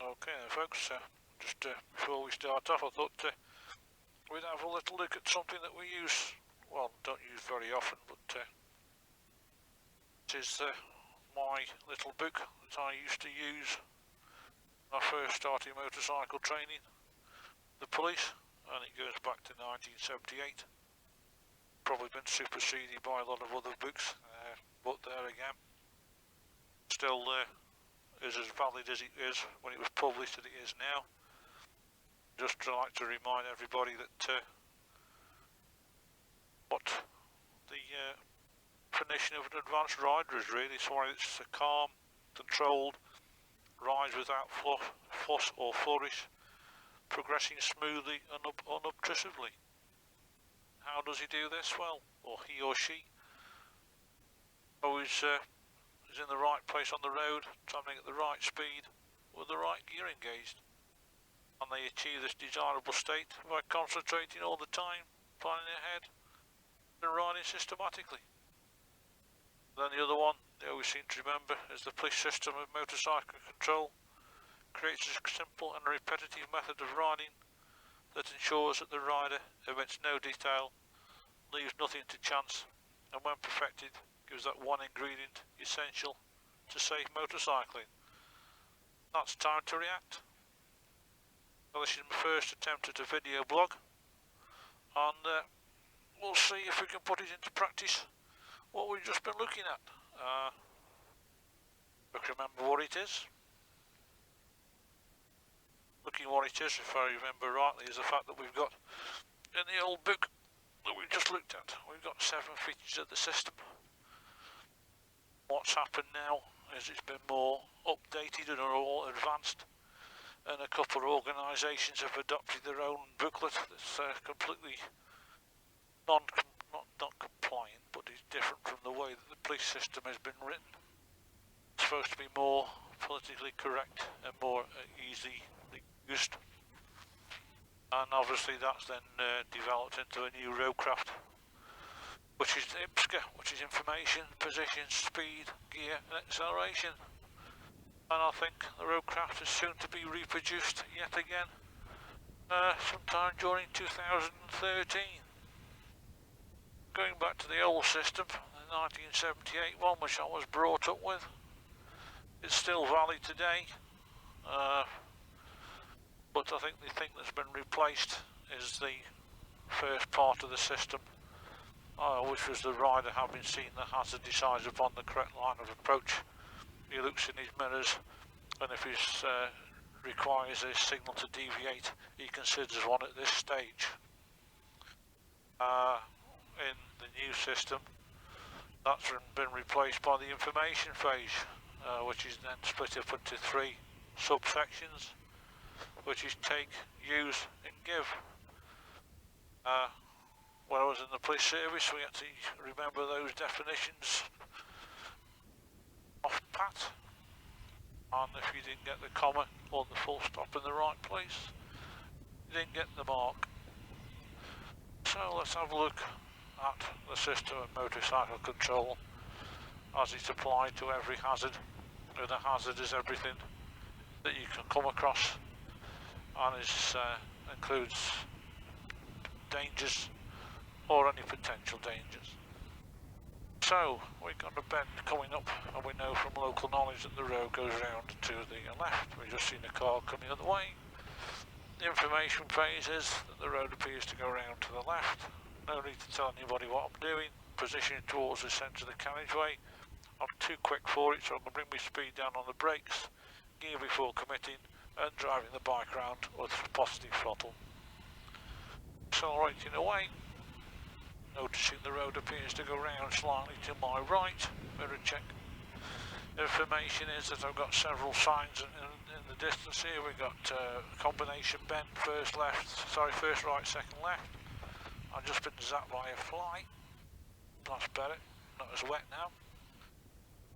Okay then folks, just before we start off, I thought we'd have a little look at something that we use, well, don't use very often, but it is my little book that I used to use when I first started motorcycle training, the police, and it goes back to 1978. Probably been superseded by a lot of other books, but there again, still is as valid as it is when it was published as it is now. Just like to remind everybody that what the definition of an advanced rider is really. Somebody that's a calm, controlled, rides without fuss or flourish, progressing smoothly and unobtrusively. How does he do this? Well, or he or she always is in the right place on the road, travelling at the right speed, with the right gear engaged. And they achieve this desirable state by concentrating all the time, planning ahead, and riding systematically. Then the other one they always seem to remember is the police system of motorcycle control creates a simple and repetitive method of riding that ensures that the rider omits no detail, leaves nothing to chance, and when perfected gives that one ingredient essential to safe motorcycling. That's time to react. Well, this is my first attempt at a video blog, and we'll see if we can put it into practice what we've just been looking at. If I remember what it is. Looking what it is, if I remember rightly, is the fact that we've got in the old book that we just looked at, we've got 7 features of the system. What's happened now is it's been more updated and all advanced, and a couple of organisations have adopted their own booklet that's completely not compliant, but is different from the way that the police system has been written. It's supposed to be more politically correct and more easily used, and obviously that's then developed into a new Roadcraft, which is I.S.P.G.A, which is information, position, speed, gear and acceleration. And I think the Roadcraft is soon to be reproduced yet again, sometime during 2013. Going back to the old system, the 1978 one, which I was brought up with, it's still valid today, but I think the thing that's been replaced is the first part of the system, which was the rider having seen the hazard decides upon the correct line of approach. He looks in his mirrors, and if he requires a signal to deviate, he considers one at this stage. In the new system, that's been replaced by the information phase, which is then split up into 3 subsections, which is take, use and give. When I was in the police service, we had to remember those definitions off pat, and if you didn't get the comma or the full stop in the right place, you didn't get the mark. So let's have a look at the system of motorcycle control as it's applied to every hazard. And a hazard is everything that you can come across, and includes dangers or any potential dangers. So we've got a bend coming up, and we know from local knowledge that the road goes round to the left. We've just seen a car coming the other way. The information phase is that the road appears to go round to the left. No need to tell anybody what I'm doing. Positioning towards the centre of the carriageway. I'm too quick for it, so I'm going to bring my speed down on the brakes, gear before committing, and driving the bike round with positive throttle. Accelerating away. Noticing the road appears to go round slightly to my right. Mirror check. Information is that I've got several signs in the distance here. We've got combination bend, first right, second left. I've just been zapped by a fly. That's better, not as wet now.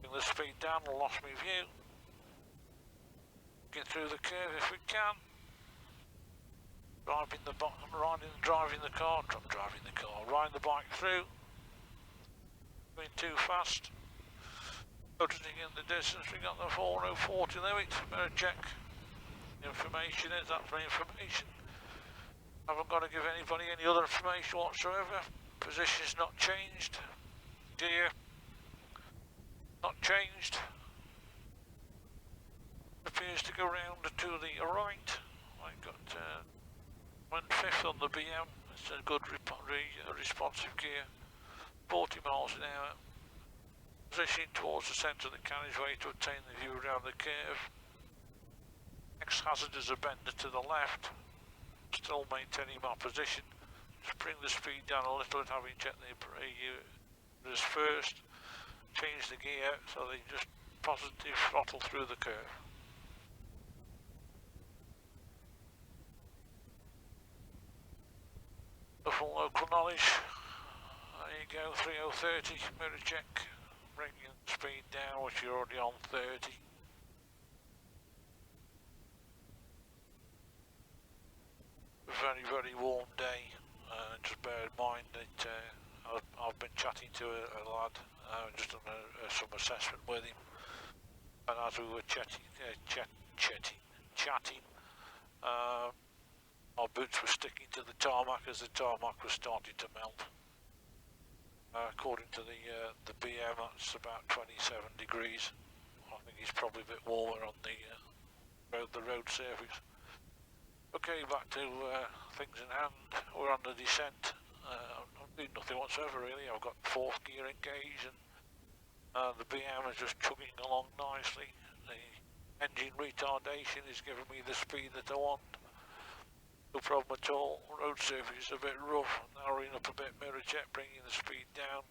Bring the speed down, I lost my view. Get through the curve if we can. Driving the car, riding the bike through. Going too fast. Noticing in the distance we got the 4040 limit, mirror check. information is, that's my information. I haven't got to give anybody any other information whatsoever. Position's not changed. Gear not changed. Appears to go round to the right. I got went 5th on the BM. It's a good responsive gear. 40 miles an hour. Positioning towards the centre of the carriageway to obtain the view around the curve. Next hazard is a bender to the left. Still maintaining my position. Just bring the speed down a little bit, having checked the this first. Change the gear so they just positive throttle through the curve. For local knowledge, there you go, 3030, mirror check, bringing the speed down, which you're already on 30. Very warm day. Just bear in mind that I've been chatting to a lad, just done some assessment with him, and as we were chatting, our boots were sticking to the tarmac as the tarmac was starting to melt. According to the BM, that's about 27 degrees. I think it's probably a bit warmer on the road surface. Okay, back to things in hand. We're on the descent. I'm doing nothing whatsoever really. I've got 4th gear engaged, and the BM is just chugging along nicely. The engine retardation is giving me the speed that I want. No problem at all. Road surface is a bit rough, narrowing up a bit, mirror check, bringing the speed down.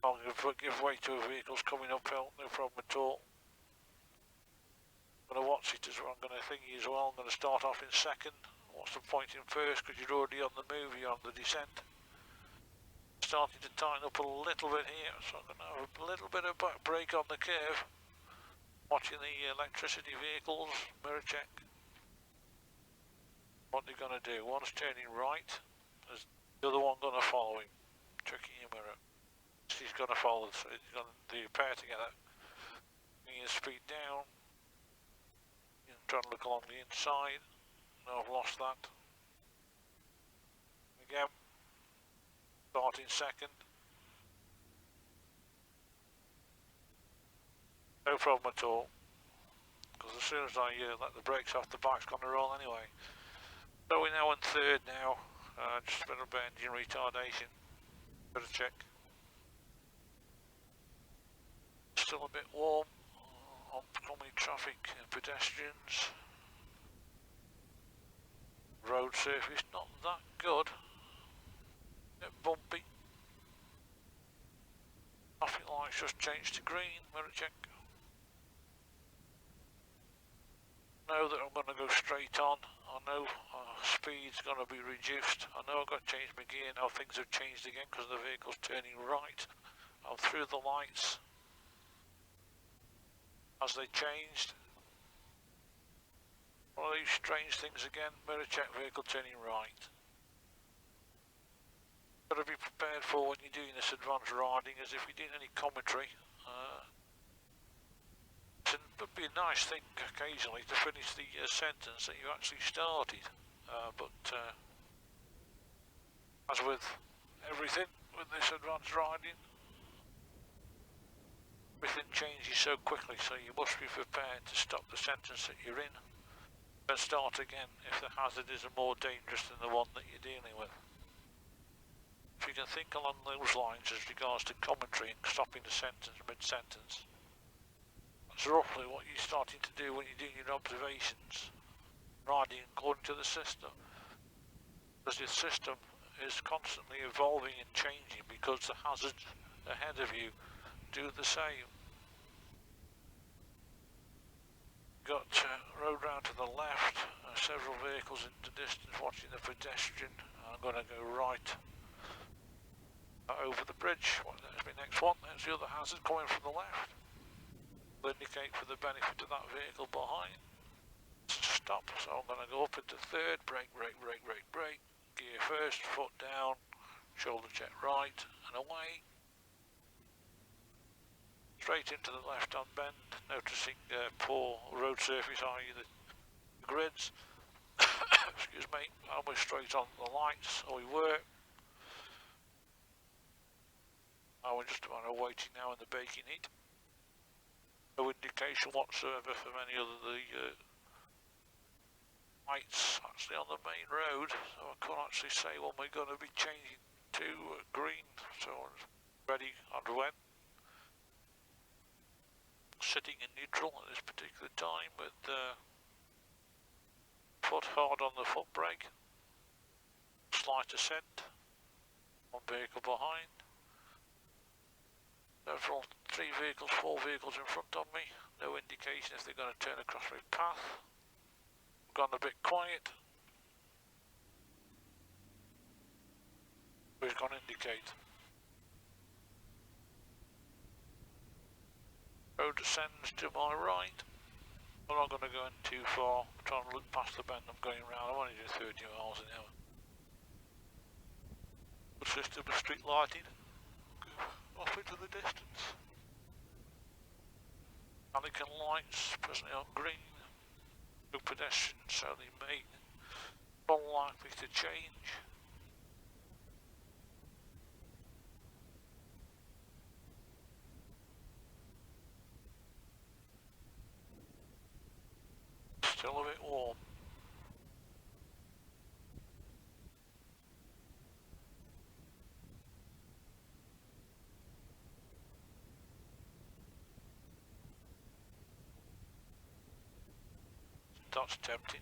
I'll give way to vehicles coming uphill, no problem at all. I'm going to watch it as well, I'm going to think as well, I'm going to start off in second. What's the point in first, because you're already on the move, you're on the descent. Starting to tighten up a little bit here, so I'm going to have a little bit of back brake on the curve. Watching the electricity vehicles, mirror check. What they're going to do, one's turning right, there's the other one going to follow him, checking your mirror. He's going to follow, so he's going to pair together. Bringing the speed down, trying to look along the inside. No, I've lost that. Again, starting second. No problem at all, because as soon as I let the brakes off, the bike's going to roll anyway. So we're now in third now, just a bit of engine retardation, bit of check. Still a bit warm, oncoming traffic and pedestrians. Road surface not that good, a bit bumpy. Traffic lights just changed to green, mirror check. I know that I'm going to go straight on. I know speed's going to be reduced. I know I've got to change my gear now. Things have changed again because the vehicle's turning right. I'm through the lights as they changed. One of these strange things again. Mirror check, vehicle turning right. Got to be prepared for when you're doing this advanced riding, as if you're doing any commentary. It would be a nice thing occasionally to finish the sentence that you actually started, but as with everything with this advanced riding, everything changes so quickly, so you must be prepared to stop the sentence that you're in and start again if the hazard is more dangerous than the one that you're dealing with. If you can think along those lines as regards to commentary and stopping the sentence mid-sentence, that's roughly what you're starting to do when you're doing your observations, riding according to the system. Because the system is constantly evolving and changing because the hazards ahead of you do the same. Got road round to the left, several vehicles in the distance watching the pedestrian. I'm going to go right over the bridge. That's my next one. There's the other hazard coming from the left. Will indicate for the benefit of that vehicle behind. Stop, so I'm going to go up into third, brake, gear first, foot down, shoulder check right, and away. Straight into the left-hand bend, noticing poor road surface, i.e. the grids. Excuse me, and we're straight on the lights, so we were. And we're just about waiting now in the baking heat. No indication whatsoever from any of the lights actually on the main road, so I can't actually say when we're going to be changing to green, so ready and when. Sitting in neutral at this particular time with foot hard on the foot brake, slight ascent, one vehicle behind, several, 3 vehicles, 4 vehicles in front of me, no indication if they're going to turn across my path. I've gone a bit quiet. Who's going to indicate? Road descends to my right. I'm not going to go in too far. I'm trying to look past the bend I'm going round. I'm only doing 30 miles an hour. The system of street lighting off into the distance. Mannequin lights presently on green. No pedestrians, so they may unlikely to change. Still a bit warm. That's tempting.